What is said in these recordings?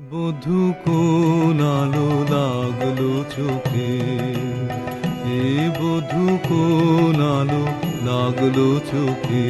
বধূ কোন আলো লাগলো চোখে, এ বধূ কোন আলো লাগলো চোখে,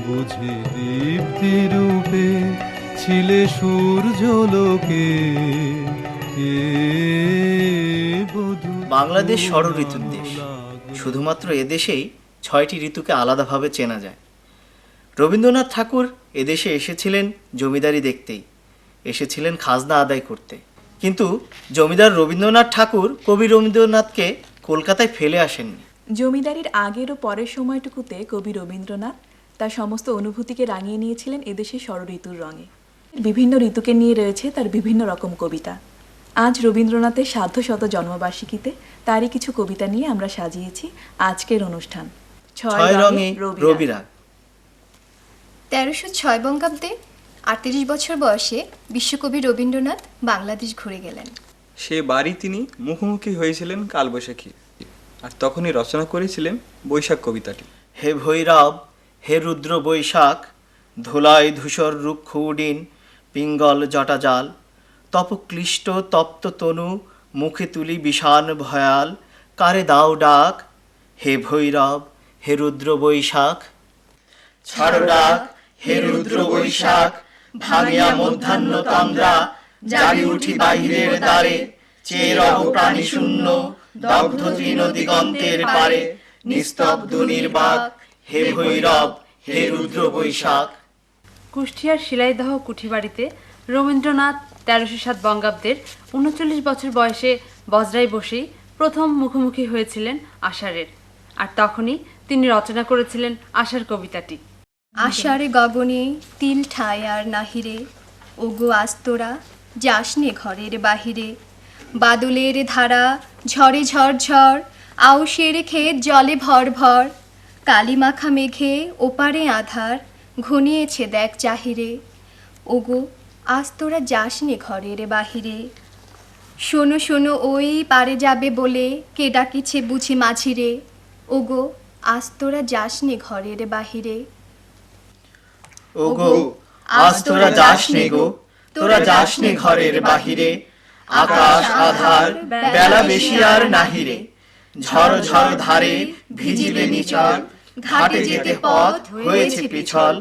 বুঝি দীপ্তি রূপে ছিলে সূর্যলোকে, এ বধূ বাংলাদেশ ষড়ঋতুর দেশ। শুধুমাত্র এদেশেই ৬টি ঋতুকে আলাদাভাবে চেনা যায়। রবীন্দ্রনাথ ঠাকুর এদেশে এসেছিলেন জমিদারি দেখতেই, এসেছিলেন খাজনা আদায় করতে। কিন্তু জমিদার রবীন্দ্রনাথ ঠাকুর কবি রবীন্দ্রনাথকে কলকাতায় ফেলে আসেননি। জমিদারির আগের ও পরের সময়টুকুতে কবি রবীন্দ্রনাথ তার সমস্ত অনুভূতিকে রাঙিয়ে নিয়েছিলেন এদেশের ষড়ঋতুর রঙে। বিভিন্ন ঋতুকে নিয়ে রয়েছে তার বিভিন্ন রকম কবিতা। আজ রবীন্দ্রনাথের সার্ধশত জন্মবার্ষিকীতে তারই কিছু কবিতা নিয়ে আমরা সাজিয়েছি আজকের অনুষ্ঠান ছয় রঙে রবিরাগ। ১৩০৬ বঙ্গাব্দে ৩৮ বছর বয়সে বিশ্বকবি রবীন্দ্রনাথ বাংলাদেশ ঘুরে গেলেন। সে বাড়ি তিনি মুখোমুখি হয়েছিলেন কালবৈশাখী, আর তখনই রচনা করেছিলেন বৈশাখ কবিতাটি। হে ভৈরব, হে রুদ্র বৈশাখ, ধুলায় ধূসর রুক্ষ উডিন, পিঙ্গল জটাজাল, তপক্লিষ্ট তপ্ত তনু, মুখে তুলি বিষাণ ভয়াল, কারে দাও ডাক, হে ভৈরব, হে রুদ্র বৈশাখ। ছাড়ো ডাক, হে রুদ্র বৈশাখ, ভাঙিয়া মধ্যাহ্ন তন্দ্রা, জাগি উঠি বাহিরের দ্বারে, চেয়ে রব প্রাণী শূন্য, দগ্ধ তৃণ দিগন্তের পারে, নিস্তব্ধ নির্বাক, হে ভৈরব, হে রুদ্র বৈশাখ। কুষ্টিয়ার শিলাইদহ কুঠিবাড়িতে রবীন্দ্রনাথ ১৩০৭ বঙ্গাব্দের ৩৯ বছর বয়সে বজরায় বসেই প্রথম মুখোমুখি হয়েছিলেন আষাঢ়ের, আর তখনই তিনি রচনা করেছিলেন আষাঢ় কবিতাটি। আষাঢ়ে গগনে তিল ঠায় আর নাহিরে, ওগো আস্তরা যাসনে ঘরের বাহিরে, বাদলের ধারা ঝরে ঝরঝর, আউশের ক্ষেত জলে ভর ভর, কালি মাখা মেঘে ওপারে আধার, ঘনিয়েছে দেখ চাহিরে, ওগো আস্তরা যাসনে ঘরের বাহিরে। শোনো শোনো ওই পারে যাবে বলে, কে ডাকিছে বুঝি মাঝিরে, ওগো আস্তরা যাসনে ঘরের বাহিরে। ওগো আজ তোরা যাসনে গো, তোরা যাসনে ঘরের বাহিরে, আকাশ আধার বেলা বেশি আর নাহিরে, ঝড় ঝড় ধারে ভিজিবে নিচল, ঘাটে যেতে পথ হয়েছে পিছল,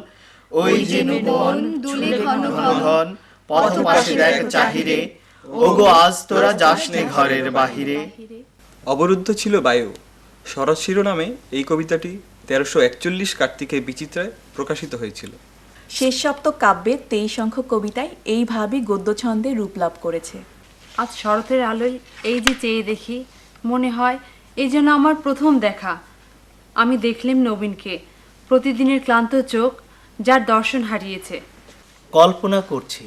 ওই যে বন দুলে ঘন ঘন, পথ পাশে দেখ চাহিরে, ওগো আজ তোরা যাসনে ঘরের বাহিরে। অবরুদ্ধ ছিল বায়ু শরৎ শিরোনামে এই কবিতাটি ১৩৪১ কার্তিকের বিচিত্রায় প্রকাশিত হয়েছিল। শেষ সপ্তক কাব্যের ২৩ সংখ্যক কবিতায় এইভাবেই গদ্যছন্দে রূপ লাভ করেছে। আজ শরতের আলোয় এই যে চেয়ে দেখি, মনে হয় এই যেন আমার প্রথম দেখা। আমি দেখলেম নবীনকে, প্রতিদিনের ক্লান্ত চোখ যার দর্শন হারিয়েছে। কল্পনা করছি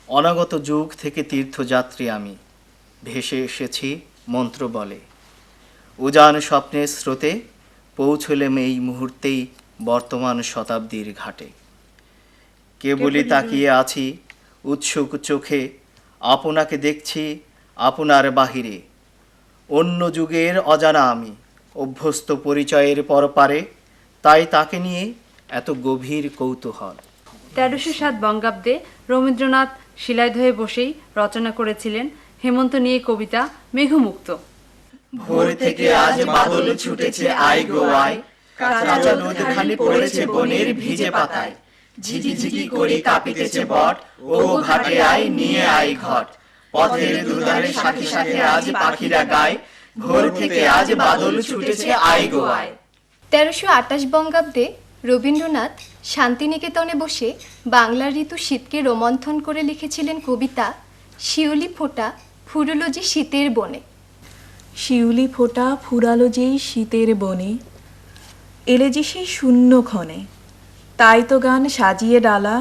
অনাগত যুগ থেকে তীর্থযাত্রী আমি, ভেসে এসেছি মন্ত্র বলে, উজান স্বপ্নের স্রোতে পৌঁছলেম এই মুহূর্তেই বর্তমান শতাব্দীর ঘাটে। কেবলই তাকিয়ে আছি উৎসুক চোখে, আপনাকে দেখছি আপনার বাহিরে, অন্য যুগের অজানা আমি, অভ্যস্ত পরিচয়ের পরপারে, তাই তাকে নিয়ে এত গভীর কৌতূহল। ১৩০৭ বঙ্গাব্দে রবীন্দ্রনাথ শিলাইদহে বসেই রচনা করেছিলেন হেমন্ত নিয়ে কবিতা মেঘমুক্ত। ভোর থেকে আজ বাদল ছুটেছে আই গো আই, কাঁচা নদীখানি পড়েছে বনের ভিজে পাতায়, ঝিকি ঝিকি করি কাঁপিতেছে বট, ও ঘাটে আই নিয়ে আই ঘট, পথের দুধারে সাথে সাথে আজ পাখিরা গায়, ভোর থেকে আজ বাদল ছুটেছে আই গো আই। ১৩২৮ বঙ্গাব্দে রবীন্দ্রনাথ শান্তিনিকেতনে বসে বাংলার ঋতু শীতকে রোমন্থন করে লিখেছিলেন কবিতা শিউলি ফোঁটা ফুরুলো যে শীতের বনে। শিউলি ফোঁটা ফুরালো যেই শীতের বনে, এলে যে সেই শূন্য ক্ষণে, তাই তো গান সাজিয়ে ডালা,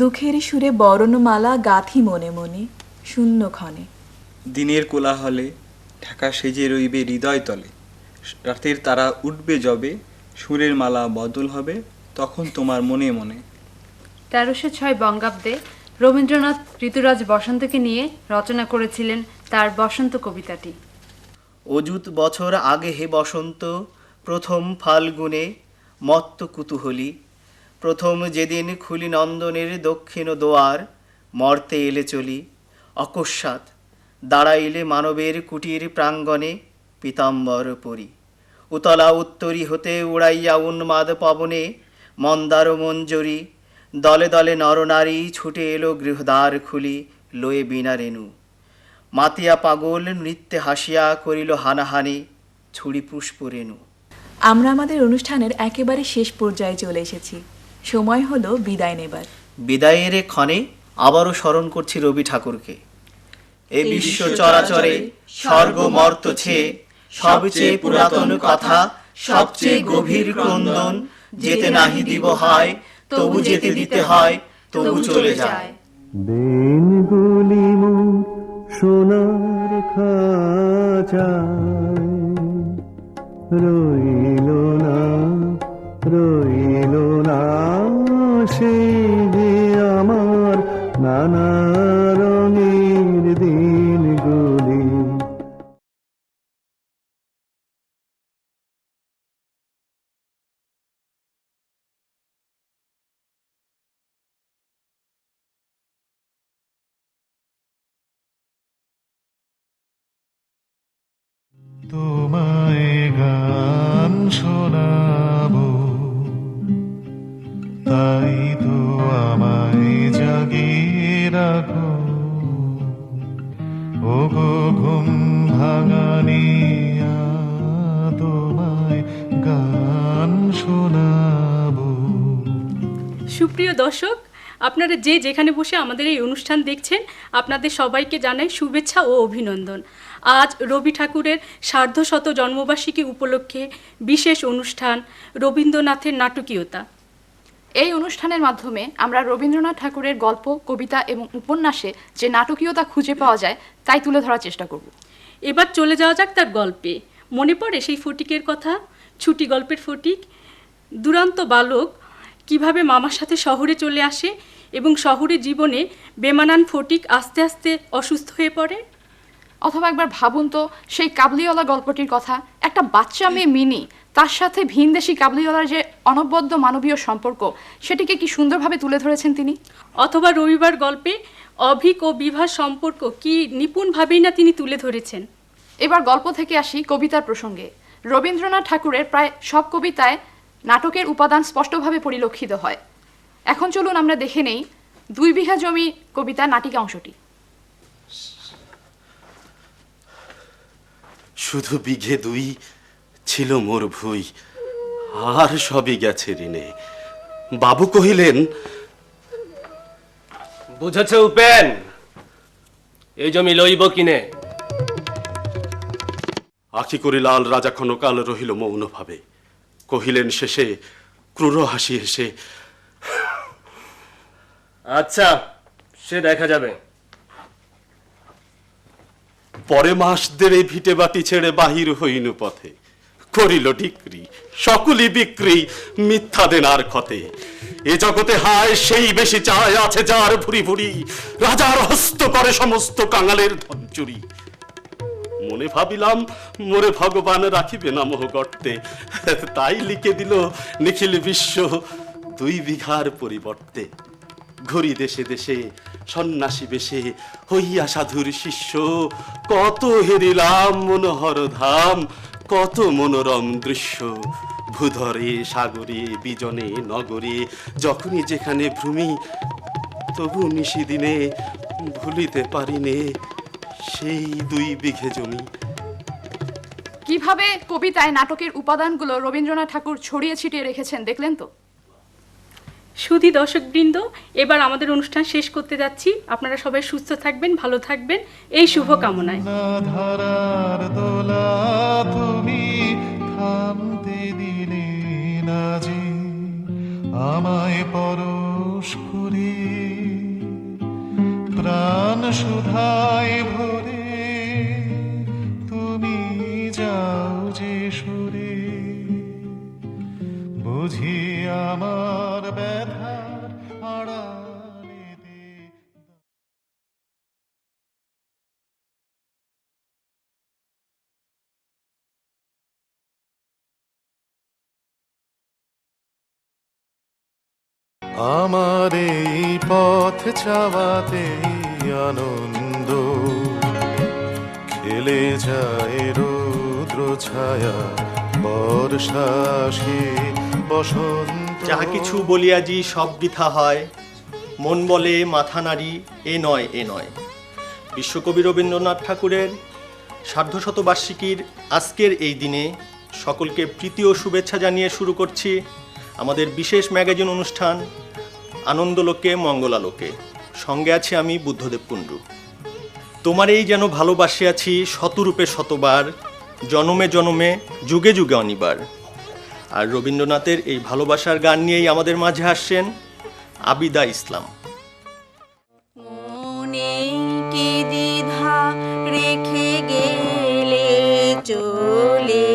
দুঃখের সুরে বরণমালা গাথি মনে মনে শূন্য ক্ষণে। দিনের কোলাহলে ঢাকা সেজে রইবে হৃদয় তলে, রাতের তারা উঠবে যবে, সুরের মালা বদল হবে তখন তোমার মনে মনে। ১৩০৬ বঙ্গাব্দে রবীন্দ্রনাথ ঋতুরাজ বসন্তকে নিয়ে রচনা করেছিলেন তার বসন্ত কবিতাটি। অযুত বছর আগে হে বসন্ত, প্রথম ফাল্গুনে মত্ত কুতূহলী, প্রথম যেদিন খুলি নন্দনের দক্ষিণ দোয়ার, মর্তে এলে চলি অকস্মাৎ দাঁড়াইলে মানবের কুটির প্রাঙ্গণে পীতাম্বর পরি উতলা উত্তরি হতে উড়াইয়া উন্মাদ পবনে মন্দার মঞ্জরি দলে দলে নরনারী ছুটে এলো গৃহদ্বার খুলি লয়ে বিনা রেণু মাতিয়া পাগল নৃত্যে হাসিয়া করিল হানাহানি ছুরি পুষ্প রেণু। আমরা আমাদের অনুষ্ঠানের একেবারে শেষ পর্যায়ে চলে এসেছি। সময় হলো বিদায় নেবার। বিদায়ের ক্ষণে আবারও স্মরণ করছি রবি ঠাকুরকে। এই বিশ্ব চরাচরে স্বর্গ মর্ত ছেয়ে সবচেয়ে পুরাতন কথা, সবচেয়ে গভীর ক্রন্দন, যেতে নাহি দিব হয় তবু যেতে দিতে হয়, তবু চলে যায়। দিনগুলি মোর সোনার খাঁচায় রইল না, রইল না সেই যে আমার নানা রঙের দিনগুলি। তোমায় গান শোনাবো, তাই তো আমায় জাগিয়ে রাখো। ও গো ঘুম ভাঙানিয়া, তোমায় গান শোনাবো। সুপ্রিয় দর্শক, আপনারা যে যেখানে বসে আমাদের এই অনুষ্ঠান দেখছেন, আপনাদের সবাইকে জানাই শুভেচ্ছা ও অভিনন্দন। আজ রবি ঠাকুরের সার্ধশত জন্মবার্ষিকী উপলক্ষে বিশেষ অনুষ্ঠান রবীন্দ্রনাথের নাটকীয়তা। এই অনুষ্ঠানের মাধ্যমে আমরা রবীন্দ্রনাথ ঠাকুরের গল্প, কবিতা এবং উপন্যাসে যে নাটকীয়তা খুঁজে পাওয়া যায় তাই তুলে ধরার চেষ্টা করব। এবার চলে যাওয়া যাক তার গল্পে। মনে পড়ে সেই ফটিকের কথা, ছুটি গল্পের ফটিক। দুরান্ত বালক কিভাবে মামার সাথে শহরে চলে আসে এবং শহরের জীবনে বেমানান ফটিক আস্তে আস্তে অসুস্থ হয়ে পড়ে। অথবা একবার ভাবুন তো সেই কাবলিওয়ালা গল্পটির কথা, একটা বাচ্চা মেয়ে মিনি তার সাথে ভিনদেশি কাবলিওয়ালার যে অনবদ্য মানবীয় সম্পর্ক, সেটিকে কি সুন্দরভাবে তুলে ধরেছেন তিনি। অথবা রবিবার গল্পে অভিক ও বিভার সম্পর্ক কি নিপুণভাবেই না তিনি তুলে ধরেছেন। এবার গল্প থেকে আসি কবিতার প্রসঙ্গে। রবীন্দ্রনাথ ঠাকুরের প্রায় সব কবিতায় নাটকের উপাদান স্পষ্টভাবে পরিলক্ষিত হয়। এখন চলুন আমরা দেখে নেই 2 বিঘা জমি কবিতার নাটিকা অংশটি। শুধু বিঘে 2 ছিল মোর ভুই, আর সবই গেছে ঋণে। বাবু কহিলেন, বুঝেছ উপেন, এই জমি লইব কিনে। আখি করি লাল রাজা ক্ষণকাল রহিল মৌনভাবে, কহিলেন শেষে ক্রূর হাসি হেসে, আচ্ছা, সে দেখা যাবে। পরে মাস দেড়ে ভিটে বাটি ছেড়ে বাহির হইনু পথে, করিল ডিক্রি সকলই বিক্রি মিথ্যা দেনার ক্ষতে। এ জগতে হায় সেই বেশি চায়, আছে যার ভুরি ভুরি, রাজার হস্ত করে সমস্ত কাঙালের ধন চুরি। মনে ভাবিলাম মোরে ভগবান রাখিবে না মোহ গর্তে, তাই লিখে দিল নিখিল বিশ্ব 2 বিঘার পরিবর্তে। ঘুরি দেশে দেশে সন্ন্যাসী বেশে, হইয়া সাধুর শিষ্য, কত হেরিলাম মনোহর ধাম, কত মনোরম দৃশ্য। ভূধরে সাগরে বিজনে নগরে, যখনই যেখানে ভ্রমি, তবু নিশিদিনে ভুলিতে পারিনে সেই 2 বিঘে জমি। কিভাবে কবিতায় নাটকের উপাদানগুলো রবীন্দ্রনাথ ঠাকুর ছড়িয়ে ছিটিয়ে রেখেছেন দেখলেন তো। সুধী দর্শকবৃন্দ, এবার আমাদের অনুষ্ঠান শেষ করতে যাচ্ছি। আপনারা সবাই সুস্থ থাকবেন, ভালো থাকবেন, এই শুভ কামনায়। ধারার দোলা তুমি থামতে দিলে না যে, আমায় পরশ করে প্রাণ সুধায় ভরে তুমি যাও যে সুরে, বুঝি আমার ব্যথার আড়ালেতে। আমার এই পথ চাওয়াতেই আনন্দ খেলে যায় রৌদ্র ছায়া বর্ষা সে বসন্ত। যাহা কিছু বলিয়াজি সব বৃথা হয়, মন বলে মাথা নাড়ি এ নয় এ নয়। বিশ্বকবি রবীন্দ্রনাথ ঠাকুরের সার্ধশতবার্ষিকীর আজকের এই দিনে সকলকে প্রীতি ও শুভেচ্ছা জানিয়ে শুরু করছি আমাদের বিশেষ ম্যাগাজিন অনুষ্ঠান আনন্দলোকে মঙ্গলালোকে। সঙ্গে আছি আমি বুদ্ধদেব কুণ্ডু। তোমার এই যেন ভালোবাসিয়াছি শতরূপে শতবার, জনমে জনমে যুগে যুগে অনিবার। আর রবীন্দ্রনাথের এই ভালোবাসার গান নিয়েই আমাদের মাঝে আসছেন আবিদা ইসলাম। মনে কি দ্বিধা রেখে গেলে চলে,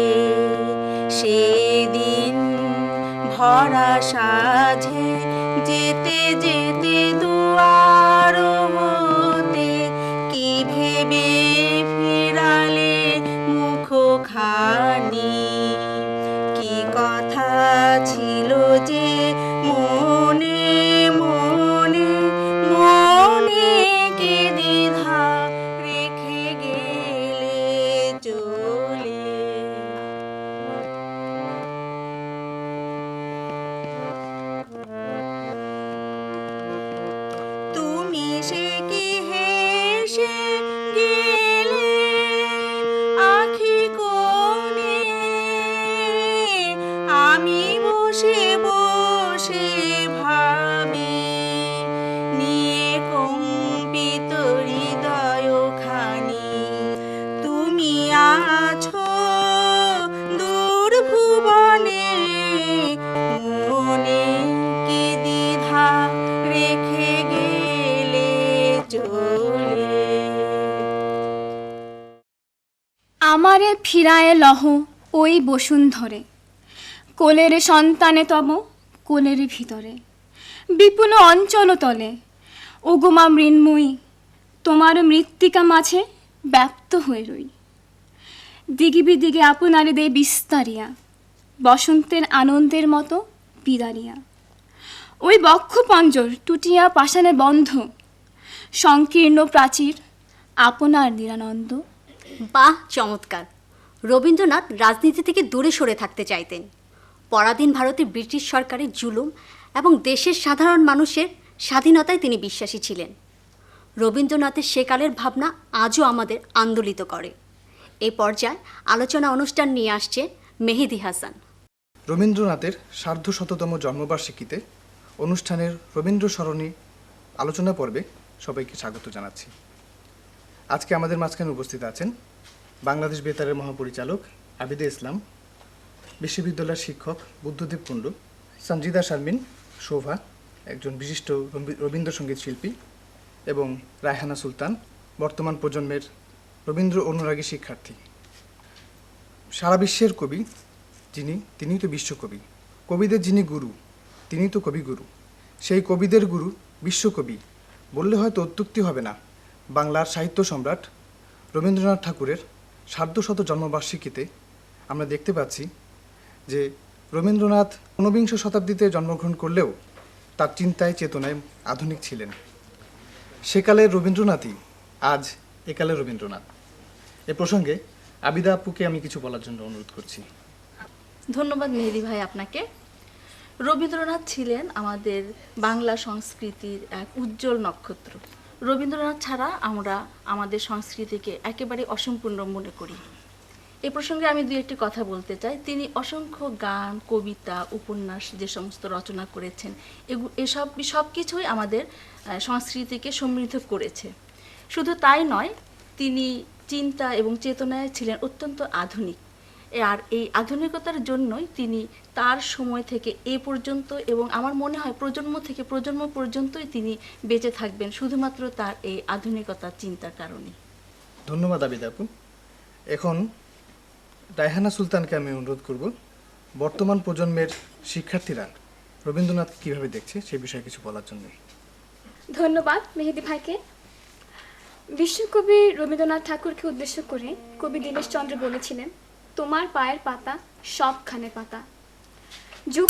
সেদিন ভরা সাঝে যেতে যেতে দুয়ার হতে কি ভেবে ফিরালে মুখখানি, কি কথা ছিল যে মনে মনে, মনে কি দ্বিধা রেখে গেলে চলে। তুমি সে কি হেসে গেলে আখি কোণে, আমি বসে বসে ভাবি নিয়ে কম্পিত হৃদয়খানি। তুমি আছো দূর ভুবনে, মনে কি দ্বিধা রেখে গেলে চলে। আমারে ফিরায়ে লহ ওই বসুন্ধরে, কোলের সন্তানে তব কোলের ভিতরে, বিপুল অঞ্চল তলে ওগুমা মৃন্ময়ী, তোমার মৃত্তিকা মাঝে ব্যপ্ত হয়ে রই। দিগি বিদিগে আপনারে দে বিস্তারিয়া, বসন্তের আনন্দের মতো বিদারিয়া। ওই বক্ষ পঞ্জর টুটিয়া পাষাণে বন্ধ, সংকীর্ণ প্রাচীর আপনার নিরানন্দ। বাহ, চমৎকার! রবীন্দ্রনাথ রাজনীতি থেকে দূরে সরে থাকতে চাইতেন। পরাধীন ভারতে ব্রিটিশ সরকারের জুলুম এবং দেশের সাধারণ মানুষের স্বাধীনতায় তিনি বিশ্বাসী ছিলেন। রবীন্দ্রনাথের সেকালের ভাবনা আজও আমাদের আন্দোলিত করে। এই পর্যায়ে আলোচনা অনুষ্ঠান নিয়ে আসছে মেহেদি হাসান। রবীন্দ্রনাথের সার্ধশততম জন্মবার্ষিকীতে অনুষ্ঠানের রবীন্দ্র স্মরণী আলোচনা পর্বে সবাইকে স্বাগত জানাচ্ছি। আজকে আমাদের মাঝখানে উপস্থিত আছেন বাংলাদেশ বেতারের মহাপরিচালক আবিদা ইসলাম, বিশ্ববিদ্যালয়ের শিক্ষক বুদ্ধদেব কুণ্ডু, সঞ্জিদা শারমিন শোভা, একজন বিশিষ্ট রবীন্দ্রসঙ্গীত শিল্পী, এবং রায়হানা সুলতান, বর্তমান প্রজন্মের রবীন্দ্র অনুরাগী শিক্ষার্থী। সারা বিশ্বের কবি যিনি, তিনিই তো বিশ্বকবি। কবিদের যিনি গুরু, তিনি তো কবিগুরু। সেই কবিদের গুরু বিশ্বকবি বললে হয়তো অত্যুক্তি হবে না। বাংলার সাহিত্য সম্রাট রবীন্দ্রনাথ ঠাকুরের সার্ধশত জন্মবার্ষিকীতে আমরা দেখতে পাচ্ছি যে রবীন্দ্রনাথ ঊনবিংশ শতাব্দীতে জন্মগ্রহণ করলেও তার চিন্তায় চেতনায় আধুনিক ছিলেন। সেকালের রবীন্দ্রনাথই আজ একালের রবীন্দ্রনাথ। এ প্রসঙ্গে আবিদা আপুকে আমি কিছু বলার জন্য অনুরোধ করছি। ধন্যবাদ মেহেদি ভাই আপনাকে। রবীন্দ্রনাথ ছিলেন আমাদের বাংলা সংস্কৃতির এক উজ্জ্বল নক্ষত্র। রবীন্দ্রনাথ ছাড়া আমরা আমাদের সংস্কৃতিকে একেবারে অসম্পূর্ণ মনে করি। এ প্রসঙ্গে আমি দুই একটি কথা বলতে চাই। তিনি অসংখ্য গান, কবিতা, উপন্যাস যে সমস্ত রচনা করেছেন, সব কিছুই আমাদের সংস্কৃতিকে সমৃদ্ধ করেছে। শুধু তাই নয়, তিনি চিন্তা এবং চেতনায় ছিলেন অত্যন্ত আধুনিক। আর এই আধুনিকতার জন্যই তিনি তার সময় থেকে এ পর্যন্ত, এবং আমার মনে হয় প্রজন্ম থেকে প্রজন্ম পর্যন্তই তিনি বেঁচে থাকবেন শুধুমাত্র তার এই আধুনিকতার চিন্তার কারণে। ধন্যবাদ আবিদা আপু। এখন রায়হানা সুলতানকে আমি অনুরোধ করব বর্তমান প্রজন্মের শিক্ষার্থীরা রবীন্দ্রনাথকে কীভাবে দেখছে সেই বিষয়ে কিছু বলার জন্য। ধন্যবাদ মেহেদি ভাইকে। বিশ্বকবি রবীন্দ্রনাথ ঠাকুরকে উদ্দেশ্য করে কবি দীনেশচন্দ্র বলেছিলেন, তোমার পায়ের পাতা সবখানে পাতা। যুগ